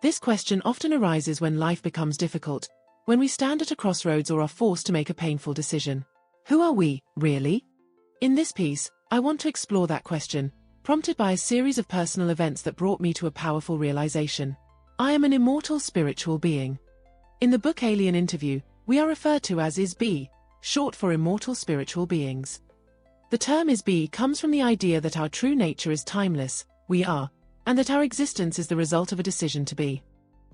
This question often arises when life becomes difficult, when we stand at a crossroads or are forced to make a painful decision. Who are we, really? In this piece, I want to explore that question, prompted by a series of personal events that brought me to a powerful realization. I am an immortal spiritual being. In the book Alien Interview, we are referred to as ISBE, short for immortal spiritual beings. The term ISBE comes from the idea that our true nature is timeless, we are, and that our existence is the result of a decision to be.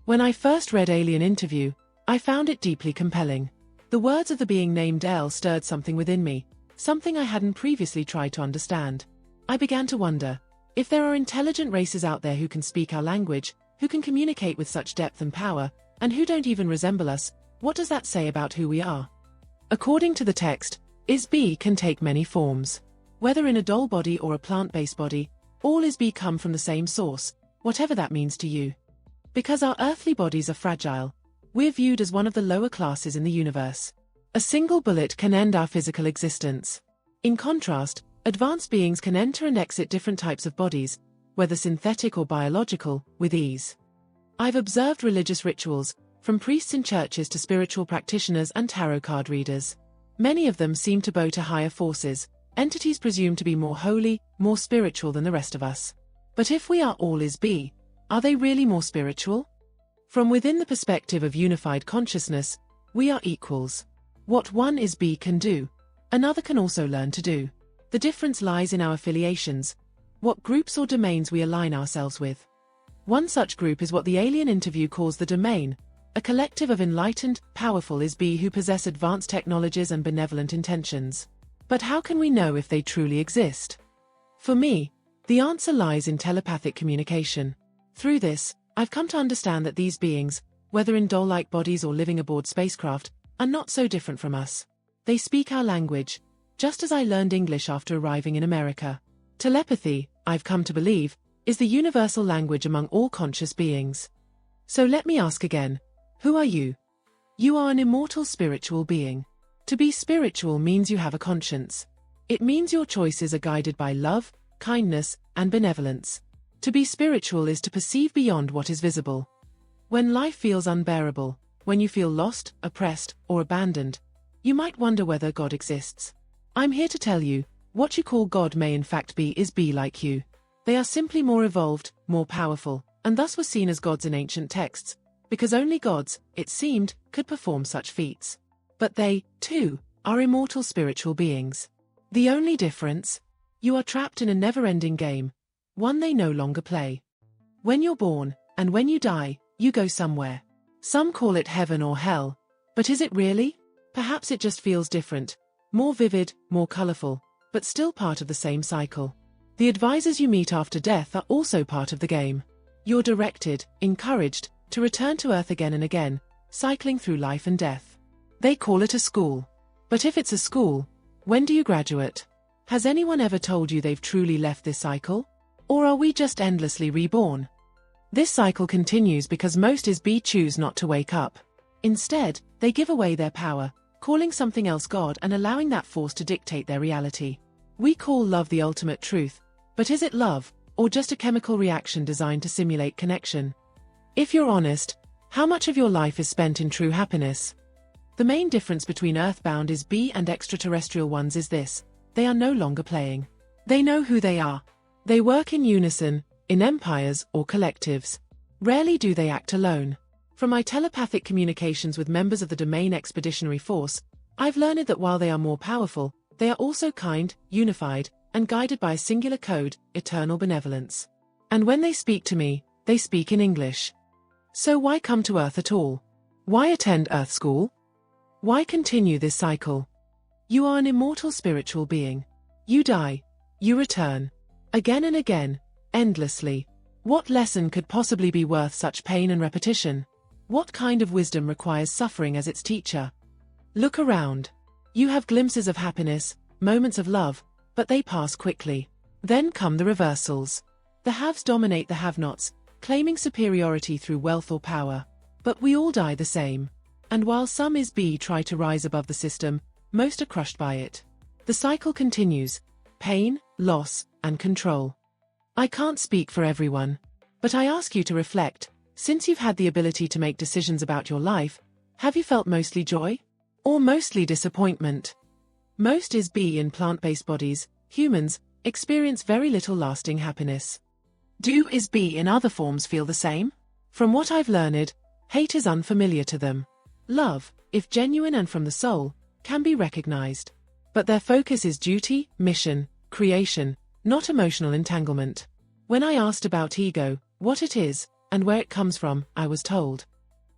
When I first read Alien Interview, I found it deeply compelling. The words of the being named El stirred something within me, something I hadn't previously tried to understand. I began to wonder, if there are intelligent races out there who can speak our language, who can communicate with such depth and power, and who don't even resemble us, what does that say about who we are? According to the text, ISBE can take many forms. Whether in a doll body or a plant-based body, all ISBE come from the same source, whatever that means to you. Because our earthly bodies are fragile, we're viewed as one of the lower classes in the universe. A single bullet can end our physical existence. In contrast, advanced beings can enter and exit different types of bodies, whether synthetic or biological, with ease. I've observed religious rituals, from priests in churches to spiritual practitioners and tarot card readers. Many of them seem to bow to higher forces, entities presumed to be more holy, more spiritual than the rest of us. But if we are all ISBE, are they really more spiritual? From within the perspective of unified consciousness, we are equals. What one ISBE can do, another can also learn to do. The difference lies in our affiliations, what groups or domains we align ourselves with. One such group is what the Alien Interview calls the Domain, a collective of enlightened, powerful ISBE who possess advanced technologies and benevolent intentions. But how can we know if they truly exist? For me, the answer lies in telepathic communication. Through this, I've come to understand that these beings, whether in doll-like bodies or living aboard spacecraft, are not so different from us. They speak our language, just as I learned English after arriving in America. Telepathy, I've come to believe, is the universal language among all conscious beings. So let me ask again, who are you? You are an immortal spiritual being. To be spiritual means you have a conscience. It means your choices are guided by love, kindness, and benevolence. To be spiritual is to perceive beyond what is visible. When life feels unbearable, when you feel lost, oppressed, or abandoned, you might wonder whether God exists. I'm here to tell you, what you call God may in fact be ISBE like you. They are simply more evolved, more powerful, and thus were seen as gods in ancient texts, because only gods, it seemed, could perform such feats. But they, too, are immortal spiritual beings. The only difference? You are trapped in a never-ending game, one they no longer play. When you're born, and when you die, you go somewhere. Some call it heaven or hell, but is it really? Perhaps it just feels different, more vivid, more colorful, but still part of the same cycle. The advisors you meet after death are also part of the game. You're directed, encouraged, to return to Earth again and again, cycling through life and death. They call it a school. But if it's a school, when do you graduate? Has anyone ever told you they've truly left this cycle? Or are we just endlessly reborn? This cycle continues because most ISBE choose not to wake up. Instead, they give away their power, calling something else God and allowing that force to dictate their reality. We call love the ultimate truth, but is it love, or just a chemical reaction designed to simulate connection? If you're honest, how much of your life is spent in true happiness? The main difference between earthbound ISBE and extraterrestrial ones is this: they are no longer playing. They know who they are. They work in unison, in empires or collectives. Rarely do they act alone. From my telepathic communications with members of the Domain Expeditionary Force, I've learned that while they are more powerful, they are also kind, unified, and guided by a singular code, eternal benevolence. And when they speak to me, they speak in English. So why come to Earth at all? Why attend Earth School? Why continue this cycle? You are an immortal spiritual being. You die. You return. Again and again, endlessly. What lesson could possibly be worth such pain and repetition? What kind of wisdom requires suffering as its teacher? Look around. You have glimpses of happiness, moments of love, but they pass quickly. Then come the reversals. The haves dominate the have-nots, claiming superiority through wealth or power. But we all die the same. And while some ISBE try to rise above the system, most are crushed by it. The cycle continues: pain, loss, and control. I can't speak for everyone, but I ask you to reflect. Since you've had the ability to make decisions about your life, have you felt mostly joy? Or mostly disappointment? Most ISBE in plant-based bodies, humans, experience very little lasting happiness. Do ISBE in other forms feel the same? From what I've learned, hate is unfamiliar to them. Love, if genuine and from the soul, can be recognized. But their focus is duty, mission, creation, not emotional entanglement. When I asked about ego, what it is, and where it comes from, I was told.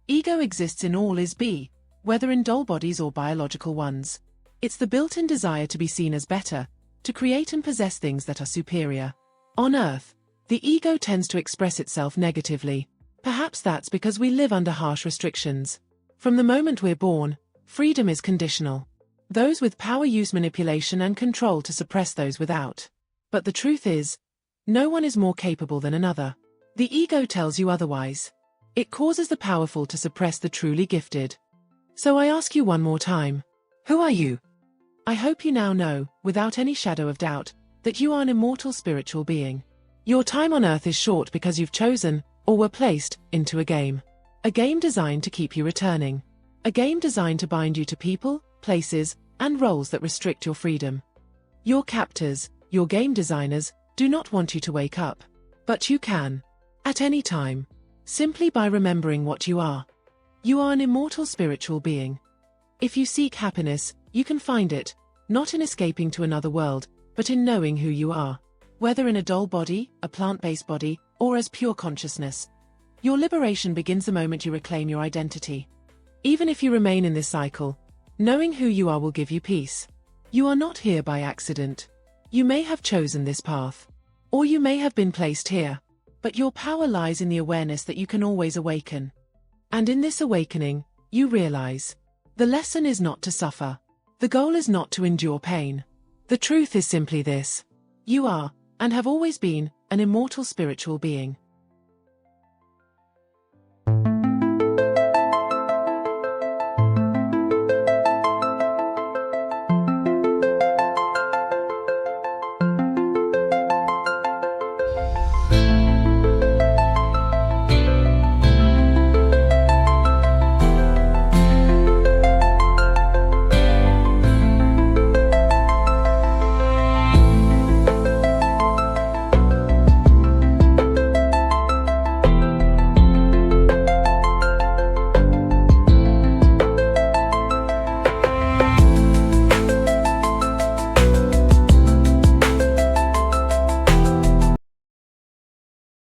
Ego exists in all ISBE, whether in doll bodies or biological ones. It's the built-in desire to be seen as better, to create and possess things that are superior. On Earth, the ego tends to express itself negatively. Perhaps that's because we live under harsh restrictions. From the moment we're born, freedom is conditional. Those with power use manipulation and control to suppress those without. But the truth is, no one is more capable than another. The ego tells you otherwise. It causes the powerful to suppress the truly gifted. So I ask you one more time. Who are you? I hope you now know, without any shadow of doubt, that you are an immortal spiritual being. Your time on Earth is short because you've chosen, or were placed, into a game. A game designed to keep you returning. A game designed to bind you to people, places, and roles that restrict your freedom. Your captors, your game designers, do not want you to wake up. But you can. At any time. Simply by remembering what you are. You are an immortal spiritual being. If you seek happiness, you can find it, not in escaping to another world, but in knowing who you are. Whether in a doll body, a plant-based body, or as pure consciousness. Your liberation begins the moment you reclaim your identity. Even if you remain in this cycle, knowing who you are will give you peace. You are not here by accident. You may have chosen this path. Or you may have been placed here. But your power lies in the awareness that you can always awaken. And in this awakening, you realize. The lesson is not to suffer. The goal is not to endure pain. The truth is simply this. You are, and have always been, an immortal spiritual being.